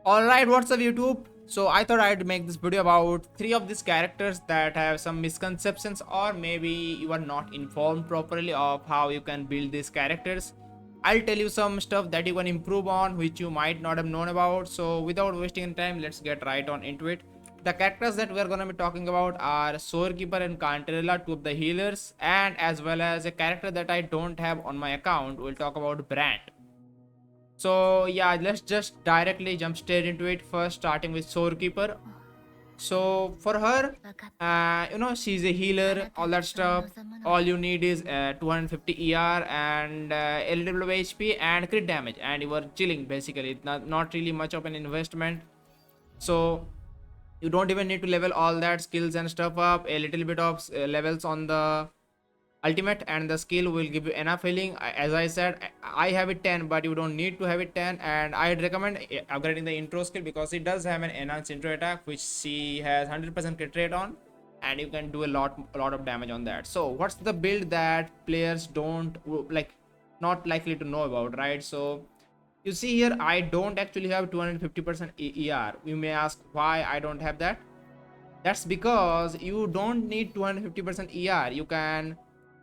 Alright, what's up YouTube? So I thought I'd make this video about 3 of these characters that have some misconceptions, or maybe you are not informed properly of how you can build these characters. I'll tell you some stuff that you can improve on which you might not have known about. So without wasting time, let's get right on into it. The characters that we're gonna be talking about are Shorekeeper and Cantarella, two of the healers, and as well as a character that I don't have on my account. We'll talk about Brant. So yeah, let's just directly jump straight into it. First, starting with Shorekeeper. So for her, she's a healer, all that stuff. All you need is 250 ER and a little bit of HP and crit damage, and you are chilling basically. Not really much of an investment. So you don't even need to level all that skills and stuff up. A little bit of levels on the ultimate and the skill will give you enough healing. As I said, I have it 10, but you don't need to have it 10, and I'd recommend upgrading the intro skill because it does have an enhanced intro attack which she has 100% crit rate on, and you can do a lot of damage on that. So what's the build that players don't like, not likely to know about, right? So you see here, I don't actually have 250% ER. You may ask why I don't have that. That's because you don't need 250% ER. You can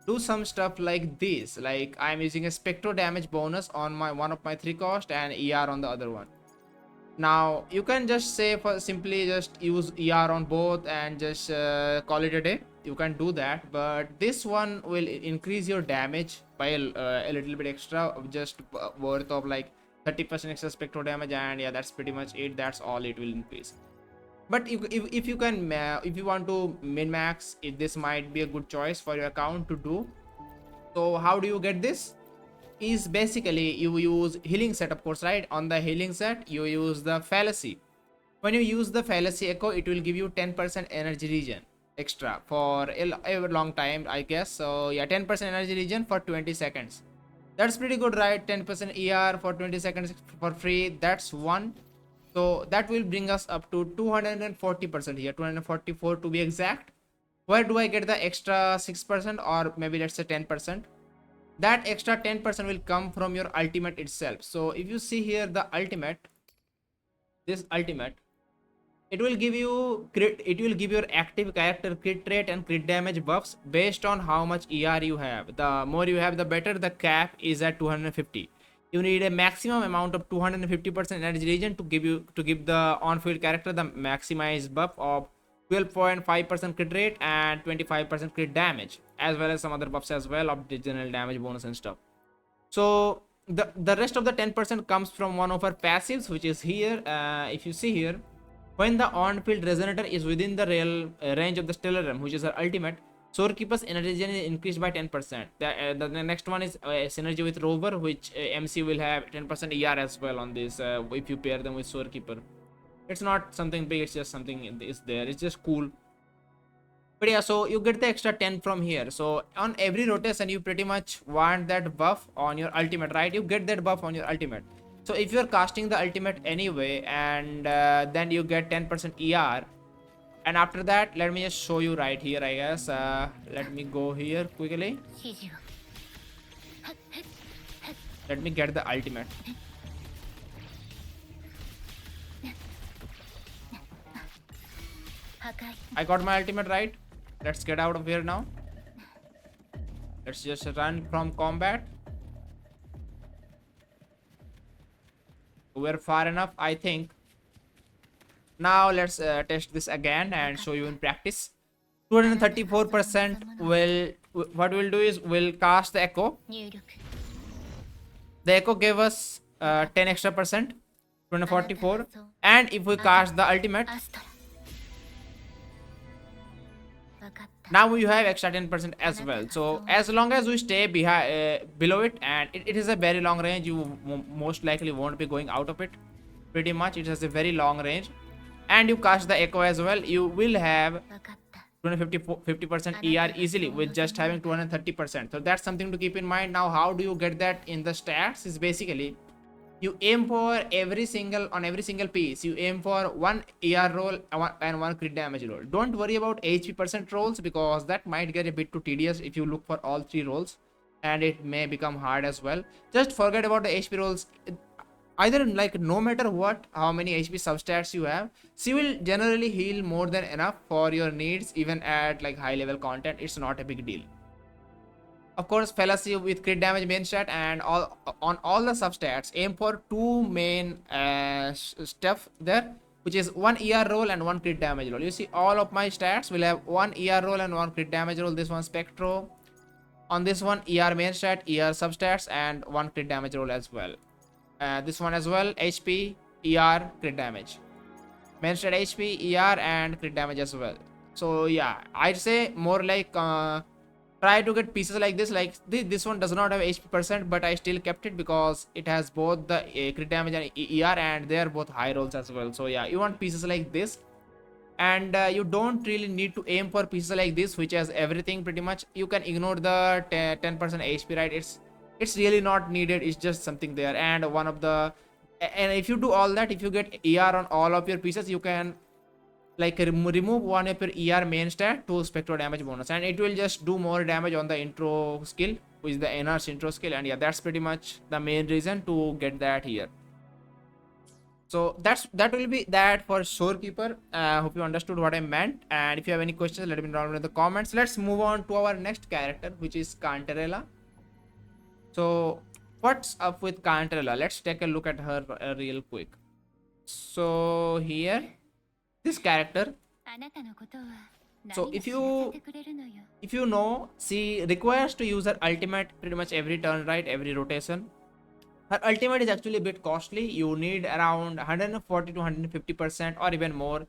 do some stuff like this. Like I'm using a spectro damage bonus on my one of my 3 cost and ER on the other one. Now you can just say for simply just use ER on both and just call it a day. You can do that, but this one will increase your damage by a little bit extra, just worth of like 30% extra spectro damage, and yeah, that's pretty much it. That's all it will increase. But if you can if you want to min max it, this might be a good choice for your account to do. So how do you get this? Is basically you use healing set, of course, right? On the healing set you use the fallacy. When you use the fallacy echo, it will give you 10% energy regen extra for a long time, I guess. So yeah, 10% energy regen for 20 seconds. That's pretty good, right? 10% ER for 20 seconds for free. That's one. So that will bring us up to 240% here, 244 to be exact. Where do I get the extra 6%, or maybe let's say 10%? That extra 10% will come from your ultimate itself. So if you see here the ultimate, this ultimate, it will give you crit, it will give your active character crit rate and crit damage buffs based on how much ER you have. The more you have, the better. The cap is at 250. You need a maximum amount of 250% energy regen to give the on-field character the maximized buff of 12.5% crit rate and 25% crit damage, as well as some other buffs as well of the general damage bonus and stuff. So the rest of the 10% comes from one of our passives, which is here. If you see here, when the on-field resonator is within the real range of the stellar realm, which is our ultimate, Shorekeeper's energy regen is increased by 10%. The next one is synergy with Rover, which MC will have 10% ER as well on this if you pair them with Shorekeeper. It's not something big, it's just something is there. It's just cool. But yeah, so you get the extra 10 from here. So on every rotation, you pretty much want that buff on your ultimate, right? You get that buff on your ultimate. So if you're casting the ultimate anyway, and then you get 10% ER, and after that, let me just show you right here, I guess. Let me go here quickly. Let me get the ultimate. I got my ultimate, right? Let's get out of here now. Let's just run from combat. We're far enough, I think. Now let's test this again and show you in practice. 234% will, what we'll do is we'll cast the echo. The echo gave us 10 extra percent, 244. And if we cast the ultimate, now you have extra 10% as well. So as long as we stay behind below it, and it is a very long range, you most likely won't be going out of it. Pretty much it has a very long range, and you cast the echo as well, you will have 250% ER easily with just having 230%. So that's something to keep in mind. Now how do you get that in the stats? Is basically you aim for every single piece, you aim for one ER roll and one crit damage roll. Don't worry about HP percent rolls, because that might get a bit too tedious if you look for all 3 rolls, and it may become hard as well. Just forget about the HP rolls. either like no matter what, how many HP substats you have, she will generally heal more than enough for your needs. Even at like high level content, it's not a big deal. Of course, fallacy with crit damage main stat, and all on all the substats, aim for two main stuff there, which is one ER roll and one crit damage roll. You see, all of my stats will have one ER roll and one crit damage roll. This one Spectro, on this one ER main stat, ER substats, and one crit damage roll as well. This one as well, HP, ER, crit damage. Main stat HP, ER, and crit damage as well. So yeah, I'd say more like try to get pieces like this. Like this one does not have HP percent, but I still kept it because it has both the crit damage and ER, and they are both high rolls as well. So yeah, you want pieces like this, and you don't really need to aim for pieces like this which has everything pretty much. You can ignore the 10% HP, right? It's really not needed. It's just something there, and one of the, and if you do all that, if you get ER on all of your pieces, you can like remove one of your ER main stat to spectral damage bonus, and it will just do more damage on the intro skill, which is the enhanced intro skill. And yeah, that's pretty much the main reason to get that here. So that will be that for Shorekeeper. Hope you understood what I meant, and if you have any questions, let me know in the comments. Let's move on to our next character, which is Cantarella. So what's up with Cantarella? Let's take a look at her real quick. So here, this character, so if you know, she requires to use her ultimate pretty much every turn, right? Every rotation. Her ultimate is actually a bit costly. You need around 140 to 150% or even more,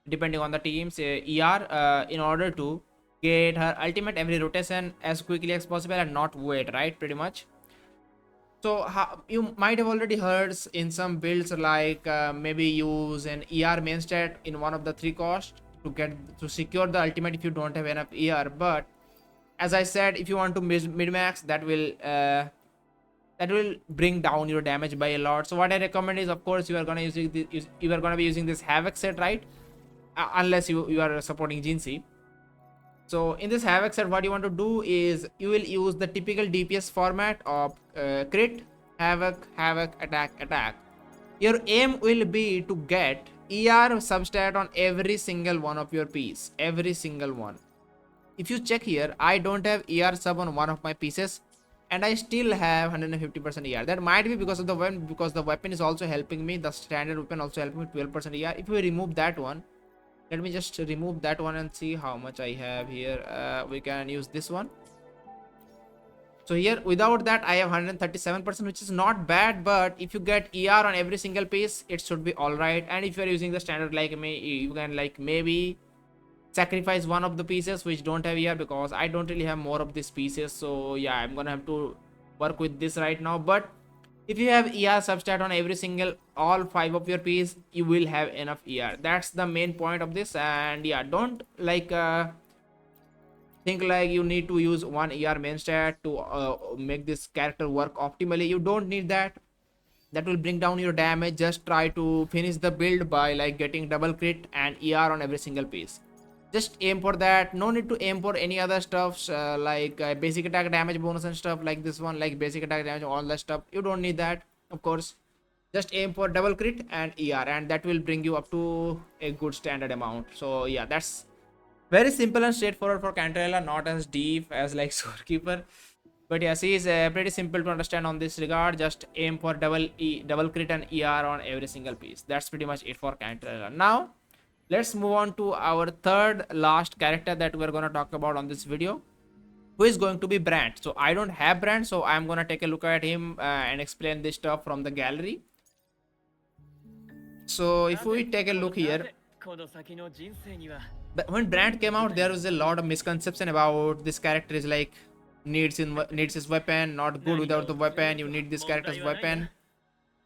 depending on the team's ER, in order to get her ultimate every rotation as quickly as possible and not wait, right? Pretty much. So you might have already heard in some builds like maybe use an ER main stat in one of the 3 costs to secure the ultimate if you don't have enough ER. But as I said, if you want to mid max, that will bring down your damage by a lot. So what I recommend is, of course, you are gonna be using this Havoc set, right? Unless you are supporting Jinxie. So in this Havoc set, what you want to do is you will use the typical DPS format of crit, Havoc, attack. Your aim will be to get ER substat on every single one of your piece. Every single one. If you check here, I don't have ER sub on one of my pieces, and I still have 150% ER. That might be because of the weapon, because the weapon is also helping me. The standard weapon also helping me 12% ER. If we remove that one, let me just remove that one and see how much I have here. We can use this one. So here, without that, I have 137%, which is not bad. But if you get ER on every single piece, it should be all right. And if you're using the standard like me, you can like maybe sacrifice one of the pieces which don't have ER, because I don't really have more of these pieces. So yeah, I'm gonna have to work with this right now. But if you have ER substat on every single all 5 of your piece, you will have enough ER. That's the main point of this. And yeah, don't like think like you need to use one ER main stat to make this character work optimally. You don't need that. That will bring down your damage. Just try to finish the build by like getting double crit and ER on every single piece. Just aim for that. No need to aim for any other stuffs like basic attack damage bonus and stuff like this one, like basic attack damage, all that stuff. You don't need that, of course. Just aim for double crit and ER, and that will bring you up to a good standard amount. So yeah, that's very simple and straightforward for Cantarella, not as deep as like Shorekeeper. But yeah, she is pretty simple to understand on this regard. Just aim for double crit and ER on every single piece. That's pretty much it for Cantarella. Now let's move on to our third last character that we're going to talk about on this video, who is going to be Brant. So I don't have Brant, so I'm going to take a look at him and explain this stuff from the gallery. So if we take a look here, when Brant came out, there was a lot of misconception about this character is like needs his weapon, not good without the weapon, you need this character's weapon.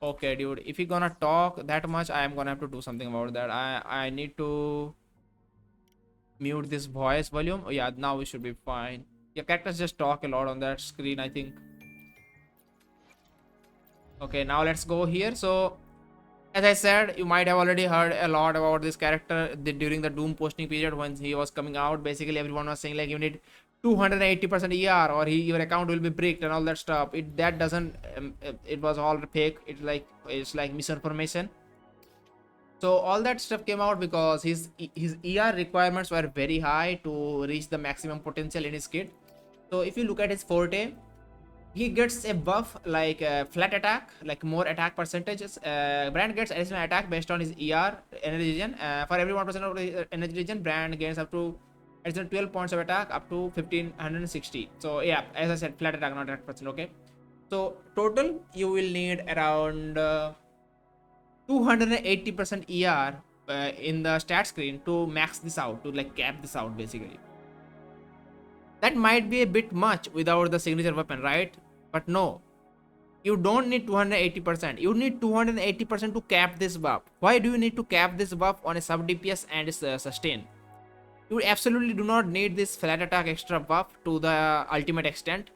Okay, dude, if you're gonna talk that much, I am gonna have to do something about that. I need to mute this voice volume. Oh yeah, now we should be fine. Yeah, characters just talk a lot on that screen, I think. Okay, now let's go here. So as I said, you might have already heard a lot about this character during the Doom posting period when he was coming out. Basically everyone was saying like you need 280% ER, or your account will be bricked and all that stuff. That doesn't it was all fake. It's like misinformation. So all that stuff came out because his ER requirements were very high to reach the maximum potential in his kit. So if you look at his forte, he gets a buff like flat attack, like more attack percentages. Brand gets additional attack based on his ER energy regen. For every 1% of the energy regen, Brand gains up to additional 12 points of attack up to 1560. So yeah, as I said, flat attack, not attack percent. Okay. So total, you will need around 280% ER in the stat screen to max this out, to like cap this out basically. That might be a bit much without the signature weapon, right? But no, you don't need 280%. You need 280% to cap this buff. Why do you need to cap this buff on a sub DPS and its sustain? You absolutely do not need this flat attack extra buff to the ultimate extent.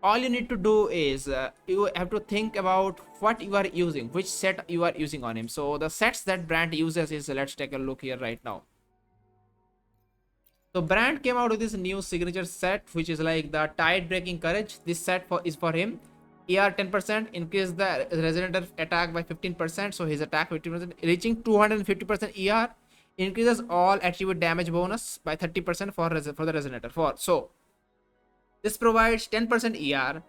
All you need to do is you have to think about what you are using, which set you are using on him. So the sets that Brant uses is, let's take a look here right now. So Brant came out with this new signature set, which is like the Tide Breaking Courage. This set is for him. ER 10%, increase the resonator attack by 15%, so his attack 15%, reaching 250% ER, increases all attribute damage bonus by 30% for the resonator. So this provides 10% ER,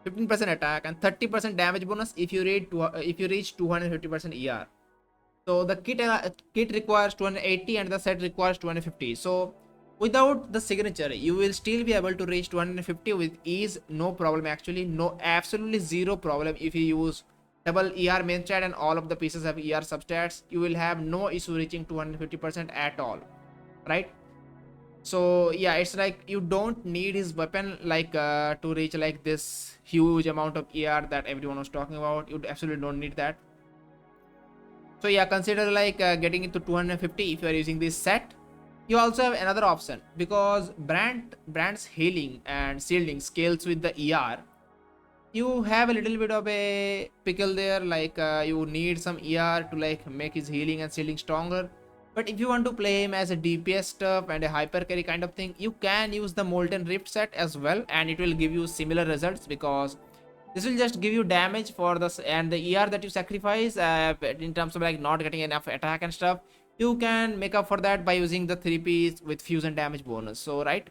15% attack, and 30% damage bonus if you reach 250% ER. So the kit requires 280 and the set requires 250. So without the signature, you will still be able to reach 250 with ease, no problem actually, no, absolutely zero problem. If you use double ER main stat and all of the pieces have ER substats, you will have no issue reaching 250% at all, right? So yeah, it's like you don't need his weapon like to reach like this huge amount of ER that everyone was talking about. You absolutely don't need that. So yeah, consider like getting into 250 if you are using this set. You also have another option, because Brand's healing and shielding scales with the ER. You have a little bit of a pickle there, like you need some ER to like make his healing and shielding stronger. But if you want to play him as a DPS stuff and a hyper carry kind of thing, you can use the Molten Rift set as well, and it will give you similar results, because this will just give you damage for the and the ER that you sacrifice in terms of like not getting enough attack and stuff. You can make up for that by using the 3 piece with fusion damage bonus. So right,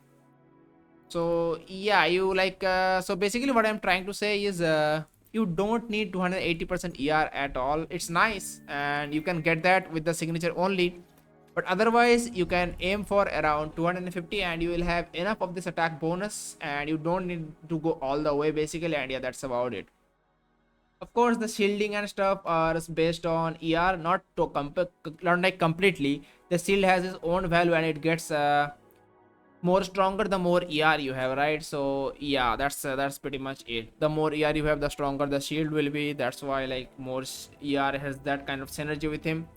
so yeah, you like so basically what I'm trying to say is you don't need 280% ER at all. It's nice and you can get that with the signature only, but otherwise you can aim for around 250 and you will have enough of this attack bonus, and you don't need to go all the way basically. And yeah, that's about it. Of course, the shielding and stuff are based on ER, not like completely. The shield has its own value and it gets more stronger the more ER you have, right? So yeah, that's pretty much it. The more ER you have, the stronger the shield will be. That's why like more ER has that kind of synergy with him.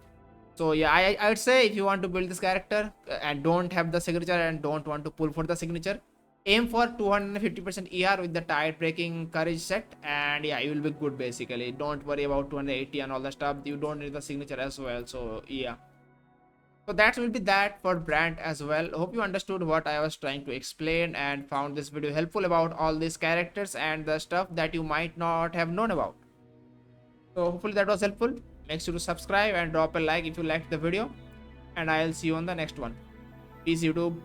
So yeah, I'd say if you want to build this character and don't have the signature and don't want to pull for the signature, aim for 250% ER with the Tide Breaking Courage set, and yeah, you will be good basically. Don't worry about 280 and all that stuff. You don't need the signature as well. So yeah, so that will be that for Brant as well. Hope you understood what I was trying to explain and found this video helpful about all these characters and the stuff that you might not have known about. So hopefully that was helpful. Make sure to subscribe and drop a like if you liked the video, and I'll see you on the next one. Peace YouTube.